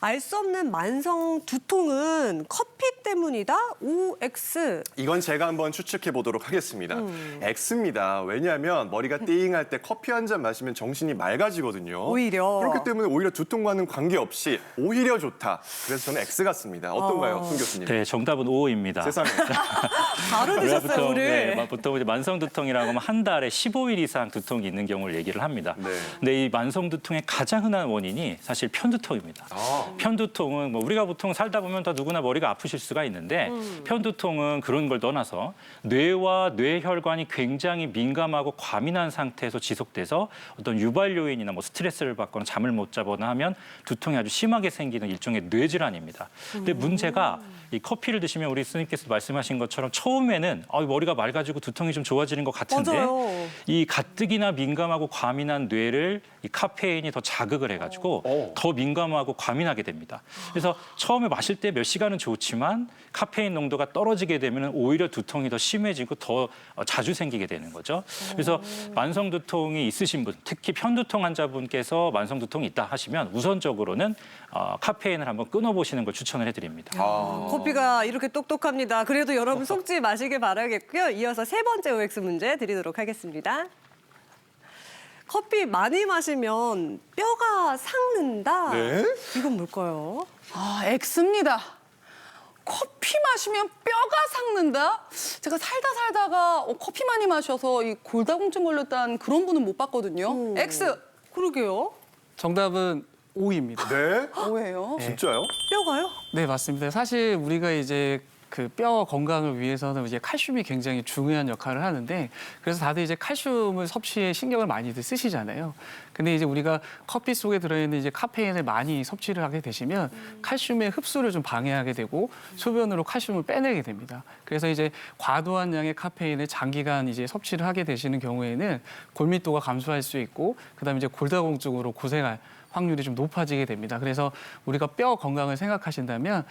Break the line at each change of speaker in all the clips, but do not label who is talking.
알 수 없는 만성 두통은 커피 때문이다? OX.
이건 제가 한번 추측해 보도록 하겠습니다. X입니다. 왜냐하면 머리가 띵할 때 커피 한 잔 마시면 정신이 맑아지거든요.
오히려.
그렇기 때문에 오히려 두통과는 관계없이 오히려 좋다. 그래서 저는 X 같습니다. 어떤가요, 손 교수님?
네, 정답은 O입니다.
세상에.
바로 드셨어요, 오늘.
네, 보통 이제 만성 두통이라고 하면 한 달에 15일 이상 두통이 있는 경우를 얘기를 합니다.
네.
근데 이 만성 두통의 가장 흔한 원인이 사실 편두통입니다. 편두통은 뭐 우리가 보통 살다 보면 다 누구나 머리가 아프실 수가 있는데 편두통은 그런 걸 떠나서 뇌와 뇌혈관이 굉장히 민감하고 과민한 상태에서 지속돼서 어떤 유발 요인이나 뭐 스트레스를 받거나 잠을 못 자거나 하면 두통이 아주 심하게 생기는 일종의 뇌질환입니다. 근데 문제가 이 커피를 드시면 우리 스님께서 말씀하신 것처럼 처음에는 머리가 맑아지고 두통이 좀 좋아지는 것 같은데
맞아요.
이 가뜩이나 민감하고 과민한 뇌를 이 카페인이 더 자극을 해가지고 더 민감하고 과민하게 됩니다. 그래서 처음에 마실 때 몇 시간은 좋지만 카페인 농도가 떨어지게 되면 오히려 두통이 더 심해지고 더 자주 생기게 되는 거죠. 그래서 만성 두통이 있으신 분, 특히 편두통 환자분께서 만성 두통이 있다 하시면 우선적으로는 카페인을 한번 끊어보시는 걸 추천을 해드립니다.
커피가 이렇게 똑똑합니다. 그래도 여러분 속지 마시길 바라겠고요. 이어서 세 번째 OX 문제 드리도록 하겠습니다. 커피 많이 마시면 뼈가 삭는다?
네?
이건 뭘까요?
X입니다. 커피 마시면 뼈가 삭는다? 제가 살다가 커피 많이 마셔서 이 골다공증 걸렸다는 그런 분은 못 봤거든요. X.
그러게요.
정답은 O입니다.
네?
뭐예요?
진짜요?
뼈가요?
네, 맞습니다. 사실 우리가 이제 그 뼈 건강을 위해서는 이제 칼슘이 굉장히 중요한 역할을 하는데 그래서 다들 이제 칼슘을 섭취에 신경을 많이들 쓰시잖아요. 근데 이제 우리가 커피 속에 들어있는 이제 카페인을 많이 섭취를 하게 되시면 칼슘의 흡수를 좀 방해하게 되고 소변으로 칼슘을 빼내게 됩니다. 그래서 이제 과도한 양의 카페인을 장기간 이제 섭취를 하게 되시는 경우에는 골밀도가 감소할 수 있고 그다음에 이제 골다공증으로 고생할 확률이 좀 높아지게 됩니다. 그래서 우리가 뼈 건강을 생각하신다면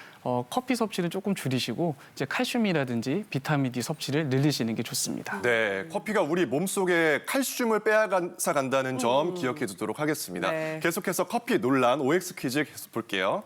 커피 섭취는 조금 줄이시고 이제 칼슘이라든지 비타민 D 섭취를 늘리시는 게 좋습니다.
네, 커피가 우리 몸속에 칼슘을 빼앗아 간다는 점 기억해 두도록 하겠습니다.
네.
계속해서 커피 논란 OX 퀴즈 계속 볼게요.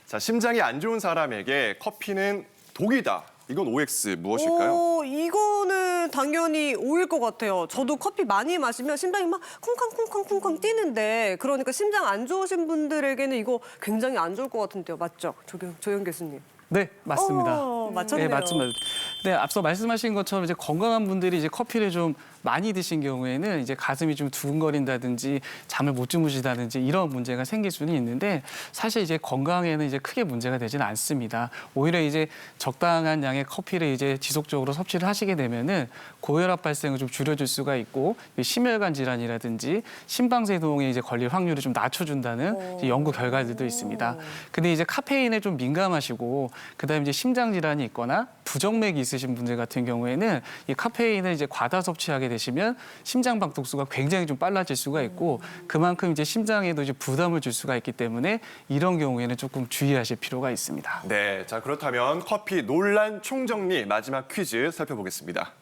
자, 심장이 안 좋은 사람에게 커피는 독이다. 이건 OX 무엇일까요?
이거는 당연히 O일 것 같아요. 저도 커피 많이 마시면 심장이 막 쿵쾅쿵쾅쿵쾅 뛰는데 그러니까 심장 안 좋으신 분들에게는 이거 굉장히 안 좋을 것 같은데요. 맞죠? 조영 교수님.
네, 맞습니다.
맞췄네요.
네, 맞습니다. 네, 앞서 말씀하신 것처럼 이제 건강한 분들이 이제 커피를 좀 많이 드신 경우에는 이제 가슴이 좀 두근거린다든지 잠을 못 주무시다든지 이런 문제가 생길 수는 있는데 사실 이제 건강에는 이제 크게 문제가 되지는 않습니다. 오히려 이제 적당한 양의 커피를 이제 지속적으로 섭취를 하시게 되면은 고혈압 발생을 좀 줄여줄 수가 있고 심혈관 질환이라든지 심방세동에 이제 걸릴 확률을 좀 낮춰준다는 이제 연구 결과들도 있습니다. 근데 이제 카페인에 좀 민감하시고 그다음에 이제 심장 질환이 있거나 부정맥이 있으신 분들 같은 경우에는 이 카페인을 이제 과다 섭취하게 되시면 심장 박동수가 굉장히 좀 빨라질 수가 있고 그만큼 이제 심장에도 이제 부담을 줄 수가 있기 때문에 이런 경우에는 조금 주의하실 필요가 있습니다.
네, 자 그렇다면 커피 논란 총정리 마지막 퀴즈 살펴보겠습니다.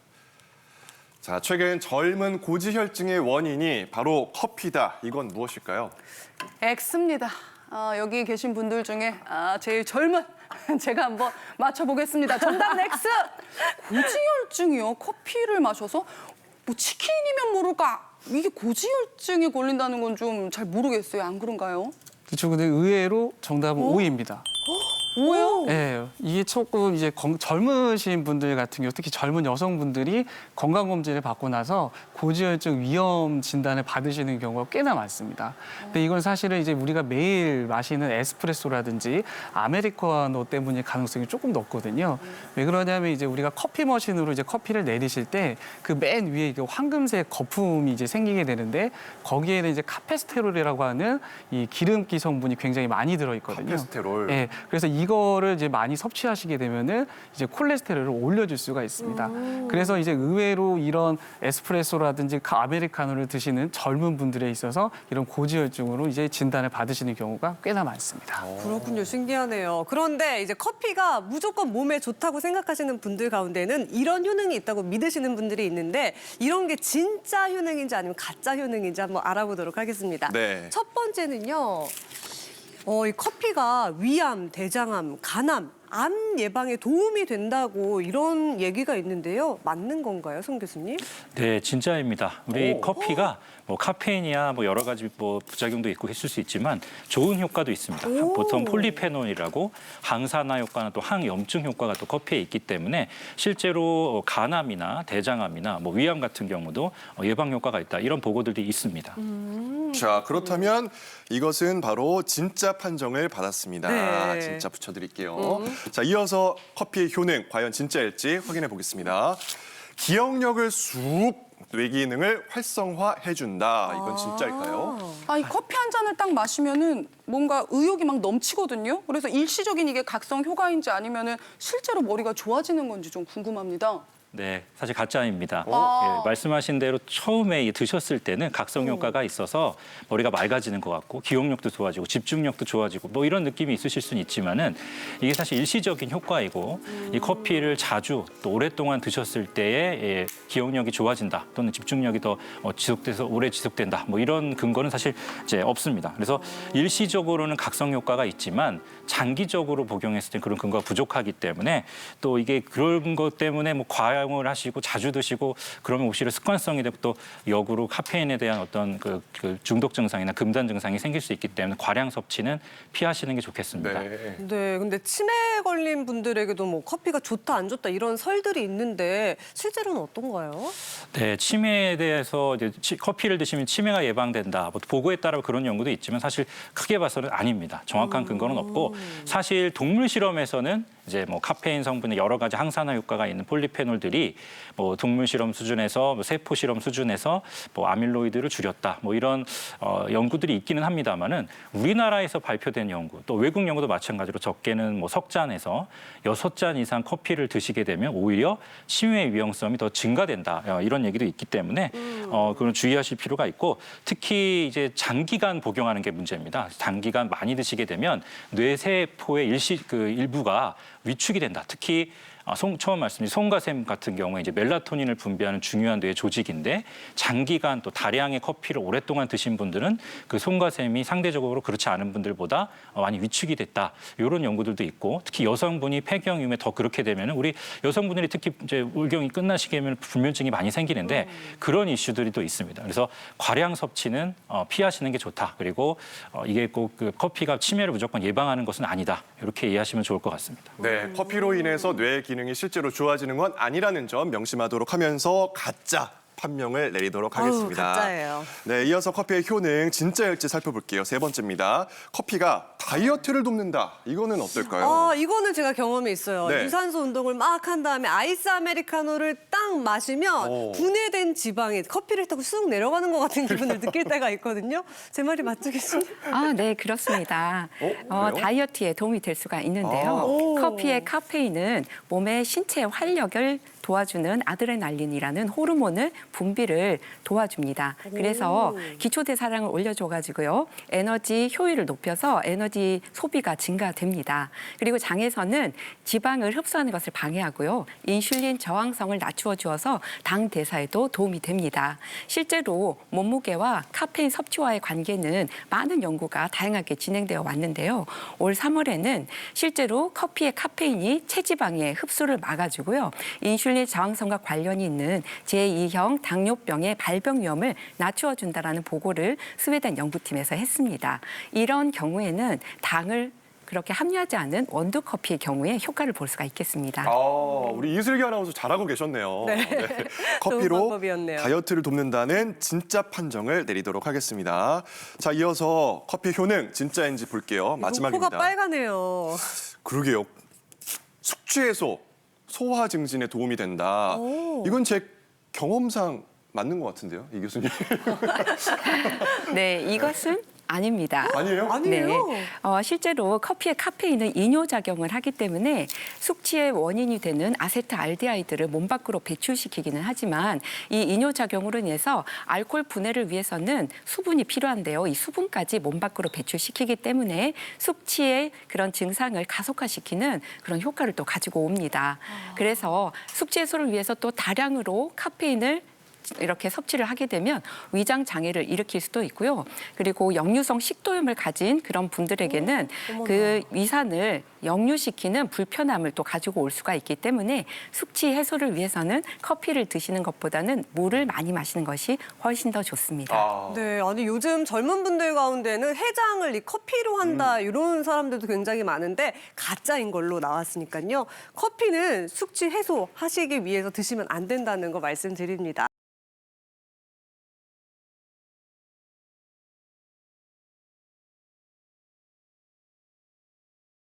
자, 최근 젊은 고지혈증의 원인이 바로 커피다. 이건 무엇일까요?
X입니다. 여기 계신 분들 중에 제일 젊은 제가 한번 맞춰보겠습니다. 정답은 X. 고지혈증이요. 커피를 마셔서 뭐 치킨이면 모를까. 이게 고지혈증에 걸린다는 건 좀 잘 모르겠어요. 안 그런가요?
그렇죠. 근데 의외로 정답은 O입니다.
뭐예요?
네, 이게 조금 이제 젊으신 분들 같은 경우 특히 젊은 여성분들이 건강검진을 받고 나서 고지혈증 위험 진단을 받으시는 경우가 꽤나 많습니다. 근데 이건 사실은 이제 우리가 매일 마시는 에스프레소라든지 아메리카노 때문일 가능성이 조금 높거든요. 왜 그러냐면 이제 우리가 커피 머신으로 이제 커피를 내리실 때 그 맨 위에 이게 황금색 거품이 이제 생기게 되는데 거기에는 이제 카페스테롤이라고 하는 이 기름기 성분이 굉장히 많이 들어있거든요.
카페스테롤.
네, 그래서 이거를 이제 많이 섭취하시게 되면은 이제 콜레스테롤을 올려줄 수가 있습니다. 그래서 이제 의외로 이런 에스프레소라든지 아메리카노를 드시는 젊은 분들에 있어서 이런 고지혈증으로 이제 진단을 받으시는 경우가 꽤나 많습니다.
그렇군요. 신기하네요. 그런데 이제 커피가 무조건 몸에 좋다고 생각하시는 분들 가운데는 이런 효능이 있다고 믿으시는 분들이 있는데 이런 게 진짜 효능인지 아니면 가짜 효능인지 한번 알아보도록 하겠습니다.
네.
첫 번째는요. 이 커피가 위암, 대장암, 간암, 암 예방에 도움이 된다고 이런 얘기가 있는데요. 맞는 건가요, 송 교수님?
네, 진짜입니다. 우리 커피가 뭐 카페인이야 뭐 여러 가지 뭐 부작용도 있고 있을 수 있지만 좋은 효과도 있습니다. 보통 폴리페놀이라고 항산화 효과나 또 항염증 효과가 또 커피에 있기 때문에 실제로 간암이나 대장암이나 뭐 위암 같은 경우도 예방 효과가 있다. 이런 보고들이 있습니다.
자, 그렇다면 이것은 바로 진짜 판정을 받았습니다.
네.
진짜 붙여드릴게요. 자, 이어서 커피의 효능 과연 진짜일지 확인해 보겠습니다. 기억력을 쑥 뇌 기능을 활성화해준다. 이건 진짜일까요?
아니 커피 한 잔을 딱 마시면은 뭔가 의욕이 막 넘치거든요. 그래서 일시적인 이게 각성 효과인지 아니면은 실제로 머리가 좋아지는 건지 좀 궁금합니다.
네, 사실 가짜입니다.
아.
예, 말씀하신 대로 처음에 드셨을 때는 각성 효과가 있어서 머리가 맑아지는 것 같고 기억력도 좋아지고 집중력도 좋아지고 뭐 이런 느낌이 있으실 수는 있지만은 이게 사실 일시적인 효과이고 이 커피를 자주 또 오랫동안 드셨을 때에 기억력이 좋아진다 또는 집중력이 더 지속돼서 오래 지속된다 뭐 이런 근거는 사실 이제 없습니다. 그래서 일시적으로는 각성 효과가 있지만 장기적으로 복용했을 때 그런 근거가 부족하기 때문에 또 이게 그런 것 때문에 뭐 과용을 하시고 자주 드시고 그러면 오히려 습관성이 되고 또 역으로 카페인에 대한 어떤 그 중독 증상이나 금단 증상이 생길 수 있기 때문에 과량 섭취는 피하시는 게 좋겠습니다.
네.
네, 근데 치매 걸린 분들에게도 뭐 커피가 좋다 안 좋다 이런 설들이 있는데 실제로는 어떤가요?
네, 치매에 대해서 이제 커피를 드시면 치매가 예방된다. 뭐 보고에 따라 그런 연구도 있지만 사실 크게 봐서는 아닙니다. 정확한 근거는 없고 사실 동물 실험에서는 이제 뭐 카페인 성분의 여러 가지 항산화 효과가 있는 폴리페놀들이 뭐 동물 실험 수준에서 뭐 세포 실험 수준에서 뭐 아밀로이드를 줄였다. 뭐 이런 연구들이 있기는 합니다만은 우리나라에서 발표된 연구 또 외국 연구도 마찬가지로 적게는 뭐 석 잔에서 6잔 이상 커피를 드시게 되면 오히려 치매 위험성이 더 증가된다. 이런 얘기도 있기 때문에 그건 주의하실 필요가 있고 특히 이제 장기간 복용하는 게 문제입니다. 장기간 많이 드시게 되면 뇌세포의 일부가 위축이 된다. 특히 처음 말씀드린 송가샘 같은 경우에 이제 멜라토닌을 분비하는 중요한 뇌 조직인데 장기간 또 다량의 커피를 오랫동안 드신 분들은 그 송가샘이 상대적으로 그렇지 않은 분들보다 많이 위축이 됐다. 이런 연구들도 있고 특히 여성분이 폐경 이후에 더 그렇게 되면 우리 여성분들이 특히 이제 월경이 끝나시게 되면 불면증이 많이 생기는데 그런 이슈들이 또 있습니다. 그래서 과량 섭취는 피하시는 게 좋다. 그리고 이게 꼭 그 커피가 치매를 무조건 예방하는 것은 아니다. 이렇게 이해하시면 좋을 것 같습니다.
네, 커피로 인해서 뇌 기능이 실제로 좋아지는 건 아니라는 점 명심하도록 하면서 가짜 판명을 내리도록 하겠습니다.
가짜예요.
네, 이어서 커피의 효능 진짜일지 살펴볼게요. 세 번째입니다. 커피가 다이어트를 돕는다. 이거는 어떨까요?
이거는 제가 경험이 있어요.
네.
유산소 운동을 막 한 다음에 아이스 아메리카노를 딱 마시면
오.
분해된 지방이 커피를 타고 쑥 내려가는 것 같은 기분을 느낄 때가 있거든요. 제 말이 맞죠, 교수님?
아, 네, 그렇습니다.
그래요?
다이어트에 도움이 될 수가 있는데요.
오.
커피의 카페인은 몸의 신체 활력을 도와주는 아드레날린이라는 호르몬을 분비를 도와줍니다. 그래서 기초대사량을 올려줘가지고요. 에너지 효율을 높여서 에너지 소비가 증가됩니다. 그리고 장에서는 지방을 흡수하는 것을 방해하고요. 인슐린 저항성을 낮추어 주어서 당 대사에도 도움이 됩니다. 실제로 몸무게와 카페인 섭취와의 관계는 많은 연구가 다양하게 진행되어 왔는데요. 올 3월에는 실제로 커피의 카페인이 체지방의 흡수를 막아주고요. 인슐린 저항성과 관련이 있는 제2형 당뇨병의 발병 위험을 낮추어준다라는 보고를 스웨덴 연구팀에서 했습니다. 이런 경우에는 당을 그렇게 함유하지 않은 원두 커피의 경우에 효과를 볼 수가 있겠습니다.
우리 이슬기 아나운서 잘하고 계셨네요.
네. 좋은
커피로
방법이었네요.
다이어트를 돕는다는 진짜 판정을 내리도록 하겠습니다. 자, 이어서 커피 효능 진짜인지 볼게요. 마지막입니다.
코가 빨가네요.
그러게요. 숙취해소, 소화 증진에 도움이 된다.
오.
이건 제 경험상 맞는 것 같은데요, 이 교수님.
네, 이것은 아닙니다.
아니에요?
아니에요.
네. 실제로 커피의 카페인은 이뇨작용을 하기 때문에 숙취의 원인이 되는 아세트알데하이드를 몸 밖으로 배출시키기는 하지만 이 이뇨작용으로 인해서 알코올 분해를 위해서는 수분이 필요한데요. 이 수분까지 몸 밖으로 배출시키기 때문에 숙취의 그런 증상을 가속화시키는 그런 효과를 또 가지고 옵니다. 그래서 숙취 해소를 위해서 또 다량으로 카페인을 이렇게 섭취를 하게 되면 위장 장애를 일으킬 수도 있고요. 그리고 역류성 식도염을 가진 그런 분들에게는 그 위산을 역류시키는 불편함을 또 가지고 올 수가 있기 때문에 숙취 해소를 위해서는 커피를 드시는 것보다는 물을 많이 마시는 것이 훨씬 더 좋습니다.
네, 아니 요즘 젊은 분들 가운데는 해장을 이 커피로 한다 이런 사람들도 굉장히 많은데 가짜인 걸로 나왔으니까요. 커피는 숙취 해소 하시기 위해서 드시면 안 된다는 거 말씀드립니다.